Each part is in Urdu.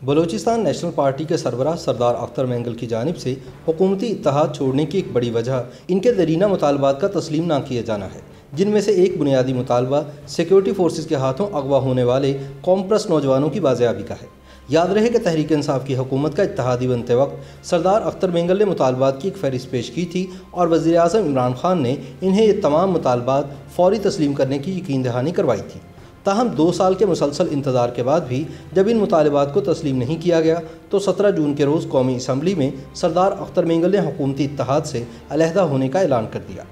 بلوچستان نیشنل پارٹی کے سربراہ سردار اختر مینگل کی جانب سے حکومتی اتحاد چھوڑنے کی ایک بڑی وجہ ان کے درینہ مطالبات کا تسلیم نہ کیا جانا ہے، جن میں سے ایک بنیادی مطالبہ سیکیورٹی فورسز کے ہاتھوں اغوا ہونے والے قوم پرست نوجوانوں کی بازیابی کا ہے۔ یاد رہے کہ تحریک انصاف کی حکومت کا اتحادی بنتے وقت سردار اختر مینگل نے مطالبات کی ایک فہرست پیش کی تھی اور وزیر اعظم عمران خان نے انہیں یہ تمام مطالبات فوری تسلیم کرنے کی یقین دہانی کروائی تھی۔ تاہم 2 سال کے مسلسل انتظار کے بعد بھی جب ان مطالبات کو تسلیم نہیں کیا گیا تو 17 جون کے روز قومی اسمبلی میں سردار اختر مینگل نے حکومتی اتحاد سے علیحدہ ہونے کا اعلان کر دیا۔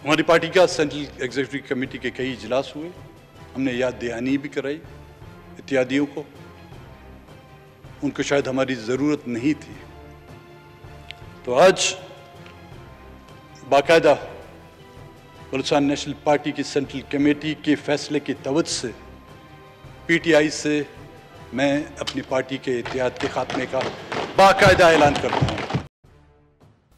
ہماری پارٹی کا سینٹرل ایگزیکٹو کمیٹی کے کئی اجلاس ہوئے، ہم نے یاد دہانی بھی کرائی اتحادیوں کو، ان کو شاید ہماری ضرورت نہیں تھی۔ تو آج باقاعدہ بلوچستان نیشنل پارٹی کی سینٹرل کمیٹی کے فیصلے کی توجہ سے پی ٹی آئی سے میں اپنی پارٹی کے اتحاد کے خاتمے کا باقاعدہ اعلان کرتا ہوں۔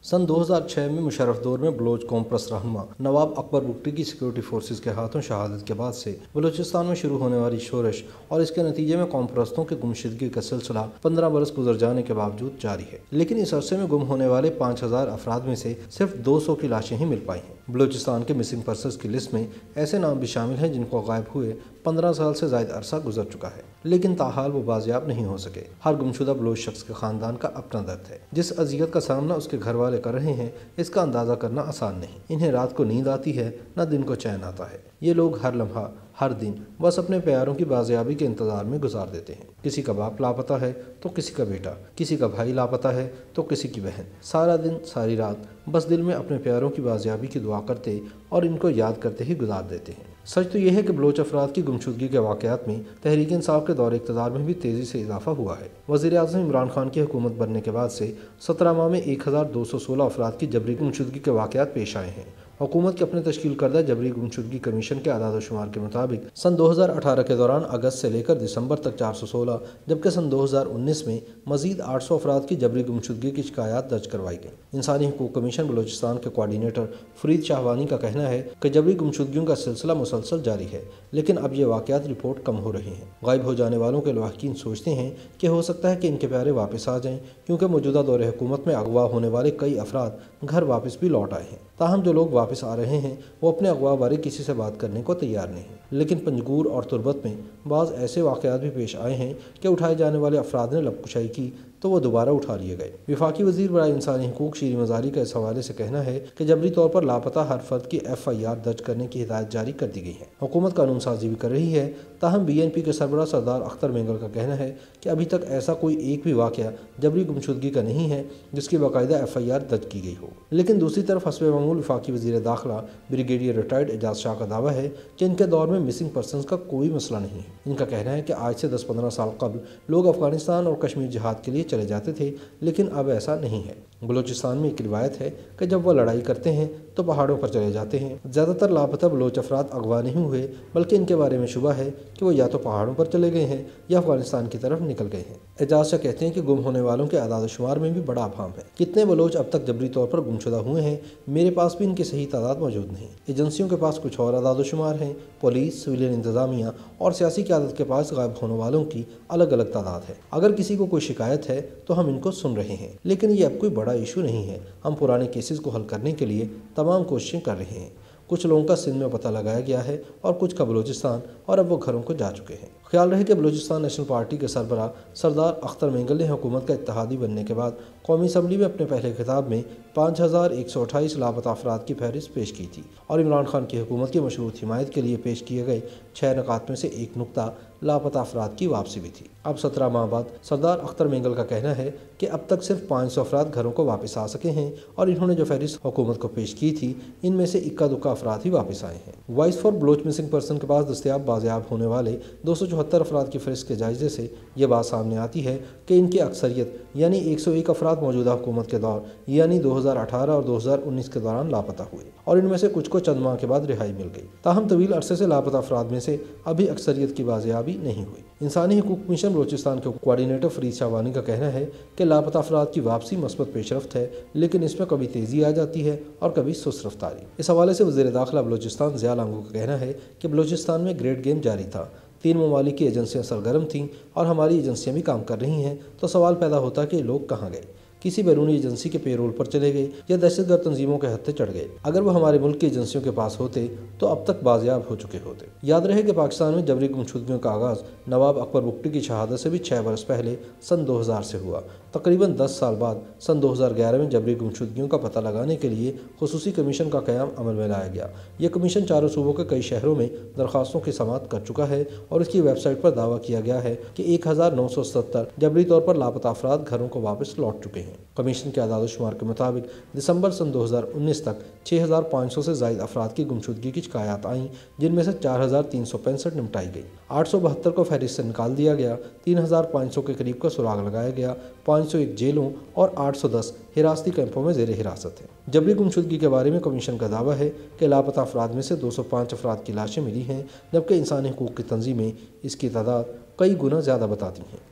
سن 2006 میں مشرف دور میں بلوچ قوم پرست رہنما نواب اکبر بگٹی کی سیکیورٹی فورسز کے ہاتھوں شہادت کے بعد سے بلوچستان میں شروع ہونے والی شورش اور اس کے نتیجے میں قوم پرستوں کی گمشدگی کا سلسلہ 15 برس گزر جانے کے باوجود جاری ہے، لیکن اس عرصے میں گم ہونے والے 5000 افراد میں سے صرف 200 کی لاشیں ہی مل پائی ہیں۔ بلوچستان کے مسنگ پرسنز کی لسٹ میں ایسے نام بھی شامل ہیں جن کو غائب ہوئے 15 سال سے زائد عرصہ گزر چکا ہے، لیکن تاحال وہ بازیاب نہیں ہو سکے۔ ہر گمشدہ بلوچ شخص کے خاندان کا اپنا درد ہے۔ جس اذیت کا سامنا اس کے گھر والے کر رہے ہیں اس کا اندازہ کرنا آسان نہیں۔ انہیں رات کو نیند آتی ہے نہ دن کو چین آتا ہے۔ یہ لوگ ہر لمحہ ہر دن بس اپنے پیاروں کی بازیابی کے انتظار میں گزار دیتے ہیں۔ کسی کا باپ لاپتہ ہے تو کسی کا بیٹا، کسی کا بھائی لاپتہ ہے تو کسی کی بہن۔ سارا دن ساری رات بس دل میں اپنے پیاروں کی بازیابی کی دعا کرتے اور ان کو یاد کرتے ہی گزار دیتے ہیں۔ سچ تو یہ ہے کہ بلوچ افراد کی گمشدگی کے واقعات میں تحریک انصاف کے دور اقتدار میں بھی تیزی سے اضافہ ہوا ہے۔ وزیر اعظم عمران خان کی حکومت بننے کے بعد سے 17 ماہ میں 1216 افراد کی جبری گمشدگی کے واقعات پیش آئے ہیں۔ حکومت کے اپنے تشکیل کردہ جبری گمشدگی کمیشن کے اعداد و شمار کے مطابق سن 2018 کے دوران اگست سے لے کر دسمبر تک 416 جبکہ سن 2019 میں مزید 800 افراد کی جبری گمشدگی کی شکایات درج کروائی گئیں۔ انسانی حقوق کمیشن بلوچستان کے کوارڈینیٹر فرید شاہوانی کا کہنا ہے کہ جبری گمشدگیوں کا سلسلہ مسلسل جاری ہے، لیکن اب یہ واقعات رپورٹ کم ہو رہے ہیں۔ غائب ہو جانے والوں کے لواحقین سوچتے ہیں کہ ہو سکتا ہے کہ ان کے پیارے واپس آ جائیں، کیونکہ موجودہ دور حکومت میں اغوا ہونے والے کئی افراد گھر واپس بھی لوٹ آئے ہیں۔ تاہم جو لوگ واپس آ رہے ہیں وہ اپنے اغوا بارے کسی سے بات کرنے کو تیار نہیں، لیکن پنجگور اور تربت میں بعض ایسے واقعات بھی پیش آئے ہیں کہ اٹھائے جانے والے افراد نے لب کشائی کی تو وہ دوبارہ اٹھا لیے گئے۔ وفاقی وزیر برائے انسانی حقوق شیریں مزاری کا اس حوالے سے کہنا ہے کہ جبری طور پر لاپتہ ہر فرد کی FIR درج کرنے کی ہدایت جاری کر دی گئی ہے۔ حکومت قانون سازی بھی کر رہی ہے، تاہم BNP کے سربراہ سردار اختر مینگل کا کہنا ہے کہ ابھی تک ایسا کوئی ایک بھی واقعہ جبری گمشدگی کا نہیں ہے جس کی باقاعدہ FIR درج کی گئی ہو۔ لیکن دوسری طرف حسب معمول وفاقی وزیر داخلہ بریگیڈیئر ریٹائرڈ اعجاز شاہ کا دعویٰ ہے کہ ان کے دور میں مسنگ پرسنز کا کوئی مسئلہ نہیں ہے۔ ان کا کہنا ہے کہ آج سے 10-15 سال قبل لوگ افغانستان اور کشمیر جہاد کے لیے چلے جاتے تھے، لیکن اب ایسا نہیں ہے۔ بلوچستان میں ایک روایت ہے کہ جب وہ لڑائی کرتے ہیں تو پہاڑوں پر چلے جاتے ہیں۔ زیادہ تر لاپتہ بلوچ افراد اغوا نہیں ہوئے، بلکہ ان کے بارے میں شبہ ہے کہ وہ یا تو پہاڑوں پر چلے گئے ہیں یا افغانستان کی طرف نکل گئے ہیں۔ اعجاز شاہ کہتے ہیں کہ گم ہونے والوں کے اعداد و شمار میں بھی بڑا ابہام ہے۔ کتنے بلوچ اب تک جبری طور پر گمشدہ ہوئے ہیں، میرے پاس بھی ان کی صحیح تعداد موجود نہیں۔ ایجنسیوں کے پاس کچھ اور اعداد و شمار ہیں، پولیس، سویلین انتظامیہ اور سیاسی قیادت کے پاس غائب ہونے والوں کی الگ الگ تعداد ہے۔ اگر کسی کو کوئی شکایت ہے تو ہم ان کو سن رہے ہیں، لیکن یہ اب کوئی بڑا ایشو نہیں ہے۔ ہم پرانے کیسز کو حل کرنے کے لیے تمام کوششیں کر رہے ہیں۔ کچھ لوگوں کا سندھ میں پتہ لگایا گیا ہے اور کچھ کا بلوچستان، اور اب وہ گھروں کو جا چکے ہیں۔ خیال رہے کہ بلوچستان نیشنل پارٹی کے سربراہ سردار اختر مینگل نے حکومت کا اتحادی بننے کے بعد قومی اسمبلی میں اپنے پہلے خطاب میں 5128 لاپتہ افراد کی فہرست پیش کی تھی اور عمران خان کی حکومت کی مشروط حمایت کے لیے پیش کیے گئے 6 نکات میں سے ایک نکتہ لاپتہ افراد کی واپسی بھی تھی۔ اب 17 ماہ بعد سردار اختر مینگل کا کہنا ہے کہ اب تک صرف 500 افراد گھروں کو واپس آ سکے ہیں اور انہوں نے جو فہرست حکومت کو پیش کی تھی ان میں سے اکا دکا افراد ہی واپس آئے ہیں۔ Voice for Baloch missing person کے پاس دستیاب بازیاب ہونے والے 274 افراد کی فہرست کے جائزے سے یہ بات سامنے آتی ہے کہ ان کی اکثریت یعنی 101 افراد موجودہ حکومت کے دور یعنی 2018 اور 2019 کے دوران لاپتہ ہوئے اور ان میں سے کچھ کو چند ماہ کے بعد رہائی مل گئی۔ تاہم طویل عرصے سے لاپتہ افراد میں سے ابھی اکثریت کی بازیابی نہیں ہوئی۔ انسانی حقوق کمیشن بلوچستان کے کوارڈینیٹر فرید شاہوانی کا کہنا ہے کہ لاپتہ افراد کی واپسی مثبت پیش رفت ہے، لیکن اس میں کبھی تیزی آ جاتی ہے اور کبھی سست رفتاری۔ اس حوالے سے وزیر داخلہ بلوچستان ضیاء لانگو کا کہنا ہے کہ بلوچستان میں گریڈ گیم جاری تھا۔ 3 ممالک کی ایجنسیاں سرگرم تھیں اور ہماری ایجنسیاں بھی کام کر رہی ہیں، تو سوال پیدا ہوتا کہ یہ لوگ کہاں گئے؟ کسی بیرونی ایجنسی کے پے رول پر چلے گئے یا دہشت گرد تنظیموں کے ہتھے چڑھ گئے؟ اگر وہ ہمارے ملک کی ایجنسیوں کے پاس ہوتے تو اب تک بازیاب ہو چکے ہوتے۔ یاد رہے کہ پاکستان میں جبری گمشدگیوں کا آغاز نواب اکبر بگٹی کی شہادت سے بھی 6 برس پہلے سن 2000 سے ہوا۔ تقریباً 10 سال بعد سن 2011 میں جبری گمشدگیوں کا پتہ لگانے کے لیے خصوصی کمیشن کا قیام عمل میں لایا گیا۔ یہ کمیشن چاروں صوبوں کے کئی شہروں میں درخواستوں کی سماعت کر چکا ہے اور اس کی ویب سائٹ پر دعویٰ کیا گیا ہے کہ 1970 جبری طور پر لاپتہ افراد گھروں کو واپس لوٹ چکے ہیں۔ کمیشن کے اعداد و شمار کے مطابق دسمبر سن 2019 تک 6500 سے زائد افراد کی گمشدگی کی شکایات آئیں، جن میں سے 4365 نمٹائی گئی۔ 872 کو فہرست سے نکال دیا گیا، 3500 کے قریب کا سراغ لگایا گیا، 501 جیلوں اور 810 حراستی کیمپوں میں زیر حراست ہیں۔ جبری گمشدگی کے بارے میں کمیشن کا دعویٰ ہے کہ لاپتہ افراد میں سے 205 افراد کی لاشیں ملی ہیں، جبکہ انسانی حقوق کی تنظیمیں اس کی تعداد کئی گنا زیادہ بتاتی ہیں۔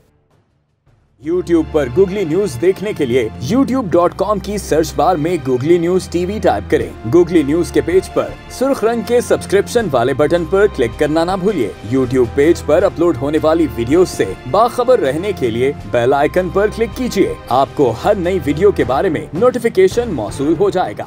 YouTube پر گوگلی نیوز دیکھنے کے لیے youtube.com کی سرچ بار میں googly news T V type کریں۔ گوگلی نیوز کے پیج پر سرخ رنگ کے سبسکرپشن والے بٹن پر کلک کرنا نہ بھولیے۔ YouTube پیج پر اپلوڈ ہونے والی ویڈیوز سے باخبر رہنے کے لیے بیل آئیکن پر کلک کیجیے۔ آپ کو ہر نئی ویڈیو کے بارے میں نوٹیفیکیشن موصول ہو جائے گا۔